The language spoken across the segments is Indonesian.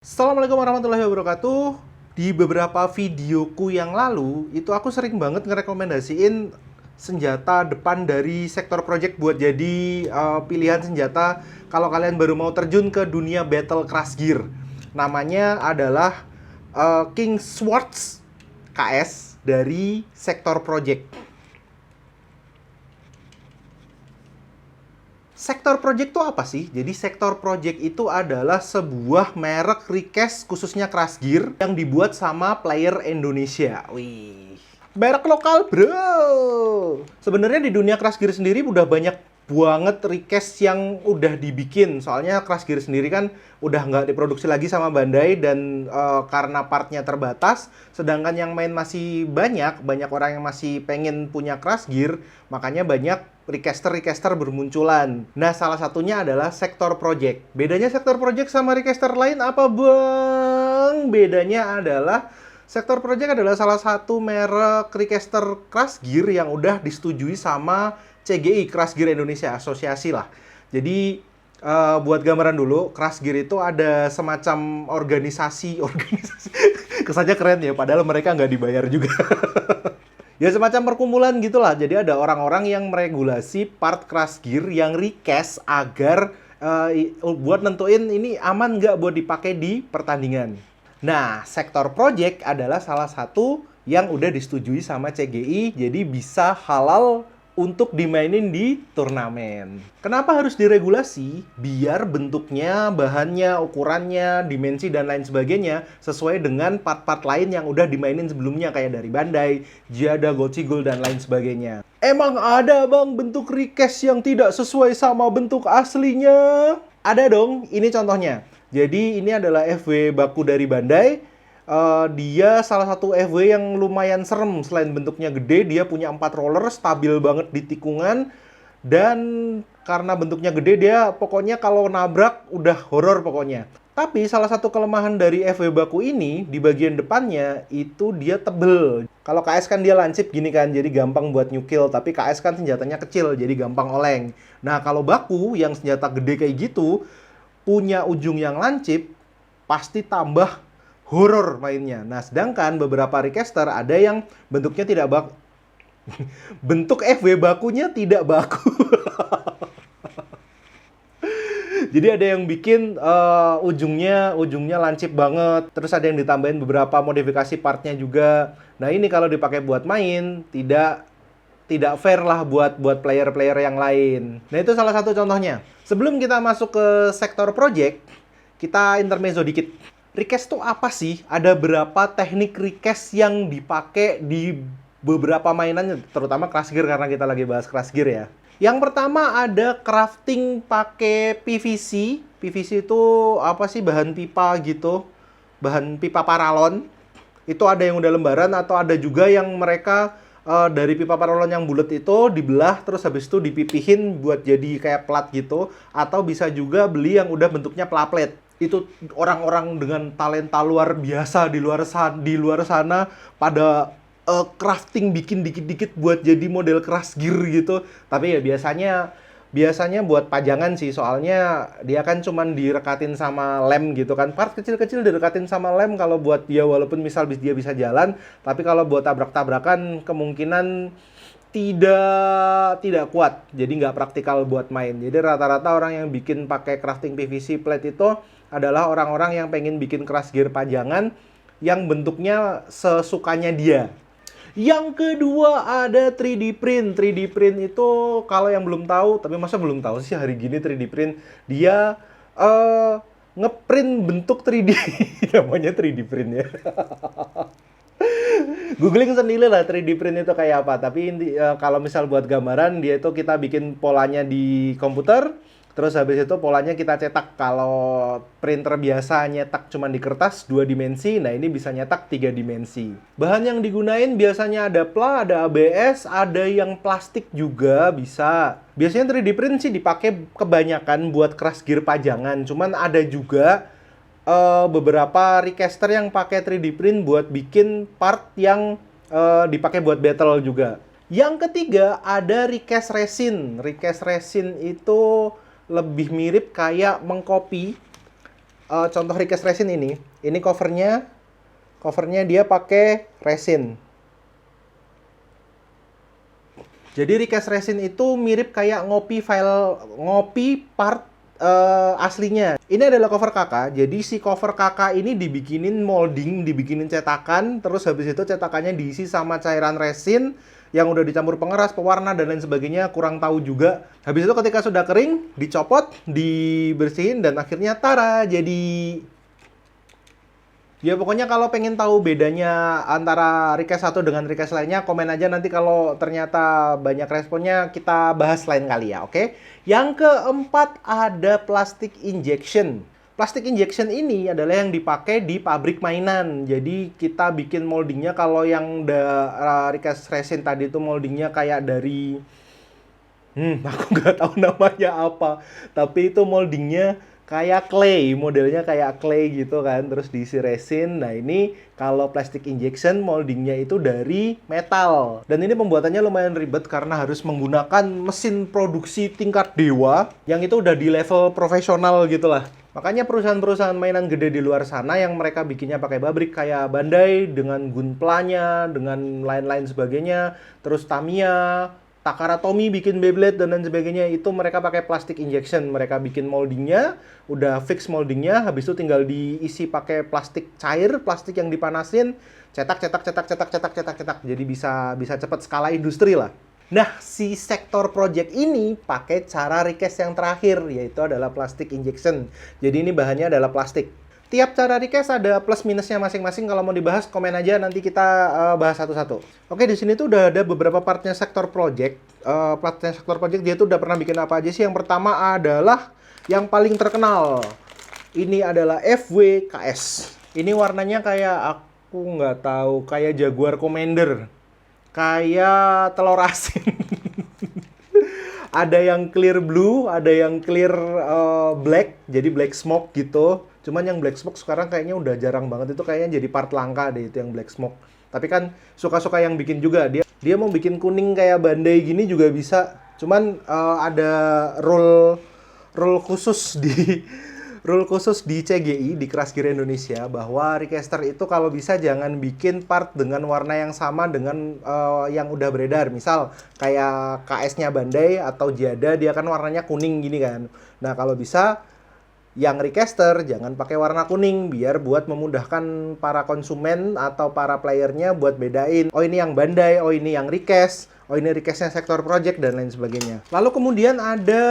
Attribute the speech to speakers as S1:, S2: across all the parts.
S1: Assalamualaikum warahmatullahi wabarakatuh. Di beberapa videoku yang lalu, itu aku sering banget ngerekomendasiin senjata depan dari sektor project buat jadi pilihan senjata kalau kalian baru mau terjun ke dunia battle crash gear. Namanya adalah King Swords KS dari sektor project. Sektor project itu apa sih? Jadi sektor project itu adalah sebuah merek recast khususnya crash gear yang dibuat sama player Indonesia. Wih, merek lokal bro. Sebenarnya di dunia crash gear sendiri udah banyak banget recast yang udah dibikin. Soalnya crash gear sendiri kan udah nggak diproduksi lagi sama Bandai dan karena partnya terbatas, sedangkan yang main masih banyak orang yang masih pengen punya crash gear, makanya banyak recaster bermunculan. Nah, salah satunya adalah sektor project. Bedanya sektor project sama recaster lain apa, Bang? Bedanya adalah sektor project adalah salah satu merek recaster crash gear yang udah disetujui sama CGI, Crash Gear Indonesia, asosiasi lah. Jadi, buat gambaran dulu, Crash Gear itu ada semacam organisasi. Kesannya keren ya, padahal mereka nggak dibayar juga. Ya semacam perkumpulan gitulah. Jadi ada orang-orang yang meregulasi part crash gear yang recast agar buat nentuin ini aman nggak buat dipakai di pertandingan. Nah, sektor project adalah salah satu yang udah disetujui sama CGI, jadi bisa halal untuk dimainin di turnamen. Kenapa harus diregulasi? Biar bentuknya, bahannya, ukurannya, dimensi, dan lain sebagainya sesuai dengan part-part lain yang udah dimainin sebelumnya kayak dari Bandai, Giada, Gochigul, dan lain sebagainya. Emang ada bang bentuk recast yang tidak sesuai sama bentuk aslinya? Ada dong, ini contohnya. Jadi ini adalah FW baku dari Bandai. Dia salah satu FW yang lumayan serem. Selain bentuknya gede, dia punya 4 roller, stabil banget di tikungan. Dan karena bentuknya gede, dia pokoknya kalau nabrak udah horor pokoknya. Tapi salah satu kelemahan dari FW baku ini, di bagian depannya, itu dia tebel. Kalau KS kan dia lancip gini kan, jadi gampang buat nyukil. Tapi KS kan senjatanya kecil, jadi gampang oleng. Nah, kalau baku yang senjata gede kayak gitu, punya ujung yang lancip, pasti tambah horor mainnya. Nah, sedangkan beberapa recaster ada yang bentuknya tidak baku. Bentuk FW bakunya tidak baku. Jadi ada yang bikin ujungnya lancip banget. Terus ada yang ditambahin beberapa modifikasi partnya juga. Nah, ini kalau dipakai buat main tidak fair lah buat player-player yang lain. Nah, itu salah satu contohnya. Sebelum kita masuk ke sektor project, kita intermezzo dikit. Recast itu apa sih? Ada berapa teknik recast yang dipakai di beberapa mainannya, terutama Crash Gear karena kita lagi bahas Crash Gear ya. Yang pertama ada crafting pakai PVC. PVC itu apa sih? Bahan pipa gitu. Bahan pipa paralon. Itu ada yang udah lembaran atau ada juga yang mereka dari pipa paralon yang bulat itu dibelah terus habis itu dipipihin buat jadi kayak plat gitu, atau bisa juga beli yang udah bentuknya plaplet. Itu orang-orang dengan talenta luar biasa di luar sana pada crafting bikin dikit-dikit buat jadi model crash gear gitu. Tapi ya biasanya buat pajangan sih, soalnya dia kan cuman direkatin sama lem gitu kan. Part kecil-kecil direkatin sama lem kalau buat dia, walaupun misal dia bisa jalan, tapi kalau buat tabrak-tabrakan kemungkinan tidak kuat. Jadi nggak praktikal buat main. Jadi rata-rata orang yang bikin pakai crafting PVC plate itu adalah orang-orang yang pengen bikin crash gear pajangan yang bentuknya sesukanya dia. Yang kedua ada 3D print. 3D print itu kalau yang belum tahu, tapi masa belum tahu sih hari gini 3D print, dia ngeprint bentuk 3D. Namanya 3D print ya. Googling sendiri lah 3D print itu kayak apa. Tapi kalau misal buat gambaran, dia itu kita bikin polanya di komputer, terus habis itu polanya kita cetak. Kalau printer biasa nyetak cuma di kertas 2 dimensi, nah ini bisa nyetak 3 dimensi. Bahan yang digunain biasanya ada pla, ada ABS, ada yang plastik juga bisa. Biasanya 3D print sih dipakai kebanyakan buat crash gear pajangan, cuman ada juga beberapa recaster yang pakai 3D print buat bikin part yang dipakai buat battle juga. Yang ketiga ada recast resin. Recast resin itu lebih mirip kayak mengcopy contoh recast resin ini covernya dia pakai resin. Jadi recast resin itu mirip kayak ngopi part aslinya. Ini adalah cover kakak. Jadi si cover kakak ini dibikinin molding, dibikinin cetakan, terus habis itu cetakannya diisi sama cairan resin yang udah dicampur pengeras, pewarna dan lain sebagainya, kurang tahu juga. Habis itu ketika sudah kering, dicopot, dibersihin dan akhirnya tara jadi. Ya pokoknya kalau pengen tahu bedanya antara recast satu dengan recast lainnya, komen aja nanti kalau ternyata banyak responnya kita bahas lain kali ya, oke? Yang keempat ada plastic injection. Plastic injection ini adalah yang dipakai di pabrik mainan. Jadi kita bikin moldingnya, kalau yang recast resin tadi itu moldingnya kayak dari aku nggak tahu namanya apa, tapi itu moldingnya kayak clay, modelnya kayak clay gitu kan, terus diisi resin. Nah ini kalau plastic injection moldingnya itu dari metal. Dan ini pembuatannya lumayan ribet karena harus menggunakan mesin produksi tingkat dewa yang itu udah di level profesional gitu lah. Makanya perusahaan-perusahaan mainan gede di luar sana yang mereka bikinnya pakai pabrik kayak Bandai dengan Gunpla-nya, dengan lain-lain sebagainya, terus Tamiya, Takara Tomy bikin Beyblade dan lain sebagainya, itu mereka pakai plastic injection. Mereka bikin moldingnya, udah fix moldingnya, habis itu tinggal diisi pakai plastik cair, plastik yang dipanasin, cetak. Jadi bisa cepat skala industri lah. Nah, si sektor project ini pakai cara recast yang terakhir, yaitu adalah plastic injection. Jadi ini bahannya adalah plastik. Tiap cara recast ada plus minusnya masing-masing. Kalau mau dibahas, komen aja, nanti kita bahas satu-satu. Oke, di sini tuh udah ada beberapa partnya sektor project. Partnya sektor project dia tuh udah pernah bikin apa aja sih. Yang pertama adalah yang paling terkenal. Ini adalah FWKS. Ini warnanya kayak, aku nggak tahu, kayak Jaguar Commander. Kayak telur asin. Ada yang clear blue, ada yang clear black, jadi black smoke gitu. Cuman yang black smoke sekarang kayaknya udah jarang banget, itu kayaknya jadi part langka deh itu yang black smoke. Tapi kan suka-suka yang bikin juga, dia mau bikin kuning kayak Bandai gini juga bisa. Cuman ada rule khusus di CGI, di Crash Gear Indonesia, bahwa recaster itu kalau bisa jangan bikin part dengan warna yang sama dengan yang udah beredar. Misal kayak KS-nya Bandai atau Giada, dia kan warnanya kuning gini kan. Nah kalau bisa yang recaster jangan pakai warna kuning, biar buat memudahkan para konsumen atau para playernya buat bedain, oh ini yang Bandai, oh ini yang recast, oh ini recastnya sektor project dan lain sebagainya. Lalu kemudian ada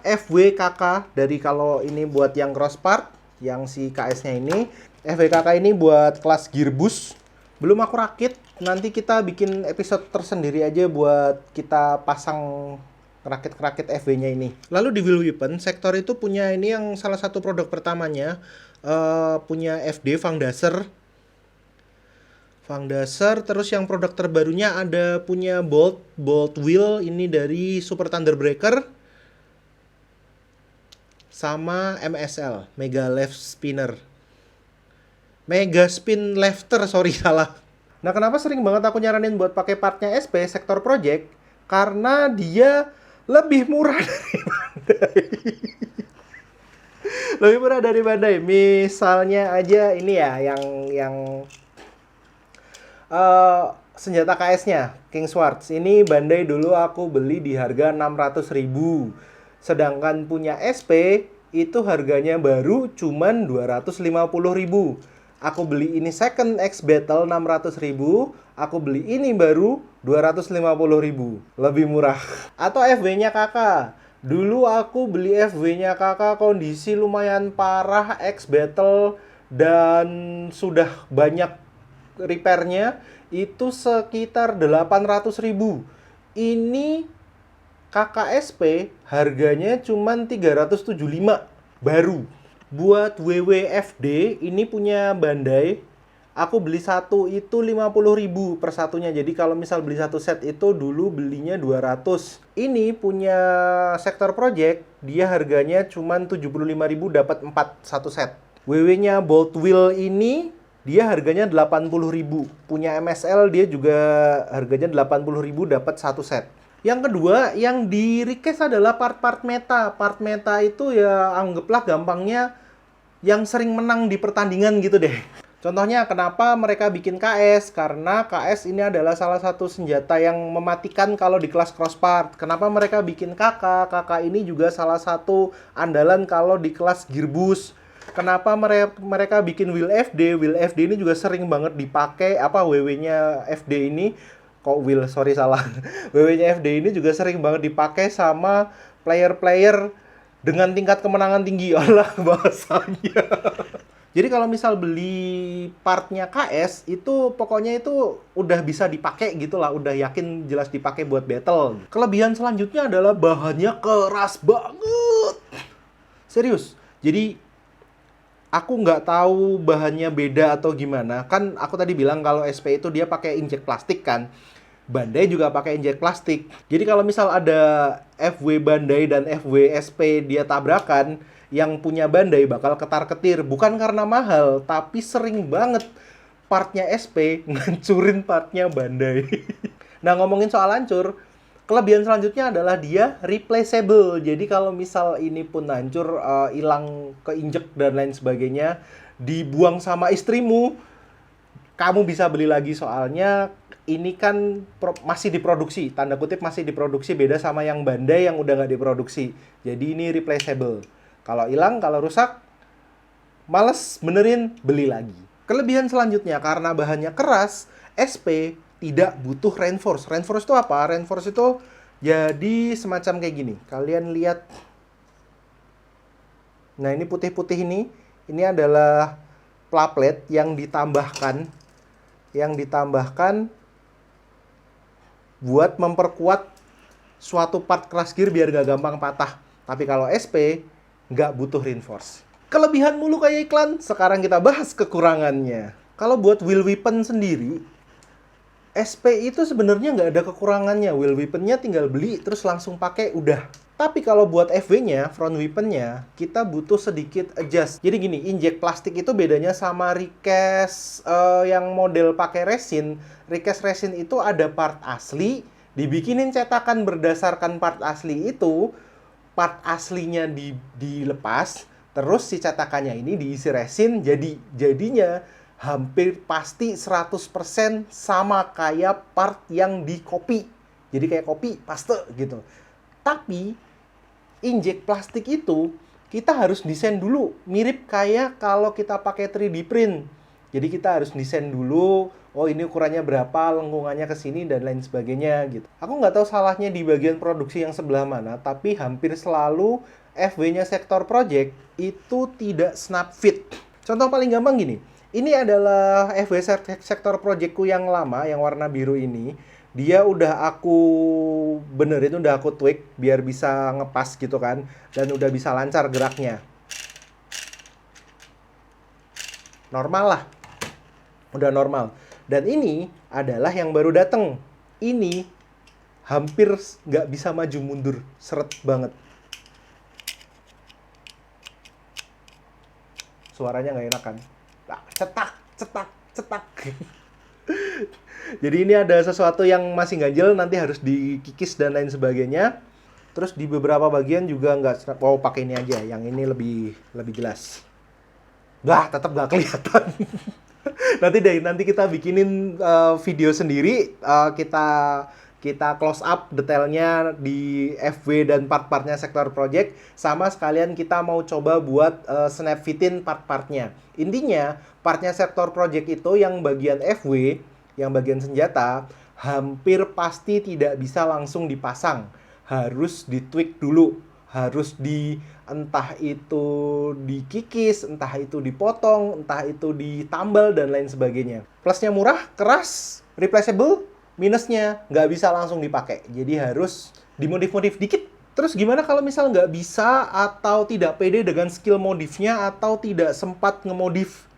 S1: FWKK, dari kalau ini buat yang cross part, yang si KS-nya ini. FWKK ini buat kelas Gearbus. Belum aku rakit, nanti kita bikin episode tersendiri aja buat kita pasang rakit-rakit FW-nya ini. Lalu di Wheel Weapon, sektor itu punya ini yang salah satu produk pertamanya, punya FD Fangdaser. Terus yang produk terbarunya ada punya Bolt Wheel, ini dari Super Thunder Breaker. Sama MSL, Mega Spin Lefter, sorry salah. Nah kenapa sering banget aku nyaranin buat pakai partnya SP, sektor project? Karena dia lebih murah dari Bandai. Lebih murah dari Bandai. Misalnya aja ini ya, yang senjata KS-nya, King Swords. Ini Bandai dulu aku beli di harga 600.000. Sedangkan punya SP itu harganya baru cuman 250.000. Aku beli ini second X Battle 600.000, aku beli ini baru 250.000. Lebih murah. Atau FW-nya kakak. Dulu aku beli FW-nya kakak kondisi lumayan parah, X Battle, dan sudah banyak repairnya, itu sekitar 800.000. Ini KKSP harganya cuman 375 baru. Buat WWFD ini punya Bandai, aku beli satu itu 50.000 per satunya. Jadi kalau misal beli satu set itu dulu belinya 200. Ini punya sektor project, dia harganya cuman 75.000 dapat 4 satu set. WW-nya Bolt Wheel ini dia harganya 80.000. Punya MSL dia juga harganya 80.000 dapat satu set. Yang kedua, yang di request adalah part-part meta. Part meta itu ya anggaplah gampangnya yang sering menang di pertandingan gitu deh. Contohnya kenapa mereka bikin KS? Karena KS ini adalah salah satu senjata yang mematikan kalau di kelas crosspart. Kenapa mereka bikin KK? KK ini juga salah satu andalan kalau di kelas gearboost. Kenapa mereka bikin wheel FD? Wheel FD ini juga sering banget dipakai, WW-nya FD ini. Kok wheel, sorry salah. WW-nya FD ini juga sering banget dipakai sama player-player dengan tingkat kemenangan tinggi. Allah bahasanya. Jadi kalau misal beli partnya KS, itu pokoknya itu udah bisa dipakai gitu lah, udah yakin jelas dipakai buat battle. Kelebihan selanjutnya adalah bahannya keras banget. Serius. Jadi aku nggak tahu bahannya beda atau gimana. Kan aku tadi bilang kalau SP itu dia pakai injek plastik kan. Bandai juga pakai injek plastik. Jadi kalau misal ada FW Bandai dan FW SP dia tabrakan, yang punya Bandai bakal ketar-ketir. Bukan karena mahal, tapi sering banget partnya SP ngancurin partnya Bandai. Nah, ngomongin soal hancur, kelebihan selanjutnya adalah dia replaceable. Jadi kalau misal ini pun hancur, hilang, keinjek dan lain sebagainya, dibuang sama istrimu, kamu bisa beli lagi. Soalnya ini kan masih diproduksi, tanda kutip masih diproduksi, beda sama yang Bandai yang udah nggak diproduksi. Jadi ini replaceable. Kalau hilang, kalau rusak, males benerin, beli lagi. Kelebihan selanjutnya, karena bahannya keras, SP tidak butuh reinforce. Reinforce itu apa? Reinforce itu jadi semacam kayak gini. Kalian lihat. Nah, ini putih-putih ini adalah plate yang ditambahkan buat memperkuat suatu part crash gear biar gak gampang patah. Tapi kalau SP nggak butuh reinforce. Kelebihan mulu kayak iklan, sekarang kita bahas kekurangannya. Kalau buat wheel weapon sendiri, SP itu sebenarnya nggak ada kekurangannya. Wheel weaponnya tinggal beli, terus langsung pakai, udah. Tapi kalau buat FW-nya, front weaponnya, kita butuh sedikit adjust. Jadi gini, injek plastik itu bedanya sama recast yang model pakai resin. Recast resin itu ada part asli, dibikinin cetakan berdasarkan part asli itu, part aslinya dilepas, terus si cetakannya ini diisi resin, jadinya hampir pasti 100% sama kayak part yang di copy. Jadi kayak copy, paste gitu. Tapi injek plastik itu kita harus desain dulu, mirip kayak kalau kita pakai 3D print. Jadi kita harus desain dulu, oh ini ukurannya berapa, lengkungannya ke sini, dan lain sebagainya gitu. Aku nggak tahu salahnya di bagian produksi yang sebelah mana, tapi hampir selalu FW-nya sektor project itu tidak snap fit. Contoh paling gampang gini, ini adalah FW sektor projectku yang lama, yang warna biru ini. Dia udah aku benerin, udah aku tweak biar bisa ngepas gitu kan, dan udah bisa lancar geraknya. Normal lah. Udah normal. Dan ini adalah yang baru datang. Ini hampir nggak bisa maju mundur. Seret banget. Suaranya nggak enak kan? Cetak, cetak, cetak. Jadi ini ada sesuatu yang masih ganjel, nanti harus dikikis dan lain sebagainya. Terus di beberapa bagian juga nggak, pakai ini aja. Yang ini lebih jelas. Tetap nggak kelihatan. Nanti kita bikinin video sendiri, kita close up detailnya di FW dan part-partnya sektor project, sama sekalian kita mau coba buat snap fitin part-partnya. Intinya partnya sektor project itu yang bagian FW, yang bagian senjata, hampir pasti tidak bisa langsung dipasang, harus ditweak dulu, harus entah itu dikikis, entah itu dipotong, entah itu ditambal, dan lain sebagainya. Plusnya murah, keras, replaceable. Minusnya nggak bisa langsung dipakai. Jadi harus dimodif-modif dikit. Terus gimana kalau misal nggak bisa atau tidak pede dengan skill modifnya atau tidak sempat ngemodif?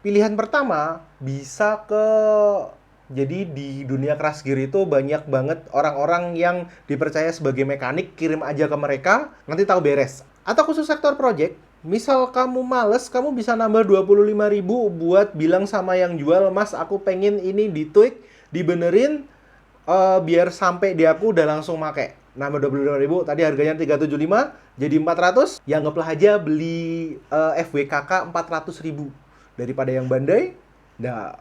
S1: Pilihan pertama, bisa ke... Jadi di dunia crash gear itu banyak banget orang-orang yang dipercaya sebagai mekanik, kirim aja ke mereka, nanti tahu beres. Atau khusus sektor project, misal kamu males, kamu bisa nambah 25.000 buat bilang sama yang jual, "Mas, aku pengen ini ditweak, dibenerin, biar sampai di aku udah langsung make." nambah 25.000, tadi harganya 375 jadi 400. Ya anggaplah aja beli FWKK 400.000 daripada yang Bandai. Nah,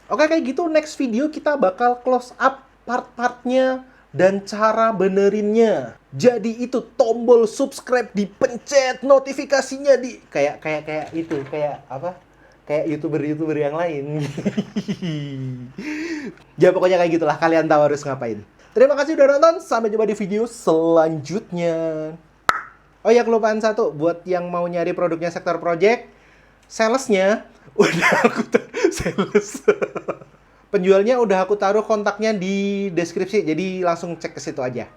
S1: oke kayak gitu, next video kita bakal close up part-partnya dan cara benerinnya. Jadi itu tombol subscribe dipencet, notifikasinya di kayak itu, kayak apa? Kayak YouTuber yang lain. Ya pokoknya kayak gitulah, kalian tahu harus ngapain. Terima kasih udah nonton, sampai jumpa di video selanjutnya. Oh ya, kelupaan satu, buat yang mau nyari produknya Sektor Project, salesnya udah aku sales. Penjualnya udah aku taruh kontaknya di deskripsi, jadi langsung cek ke situ aja.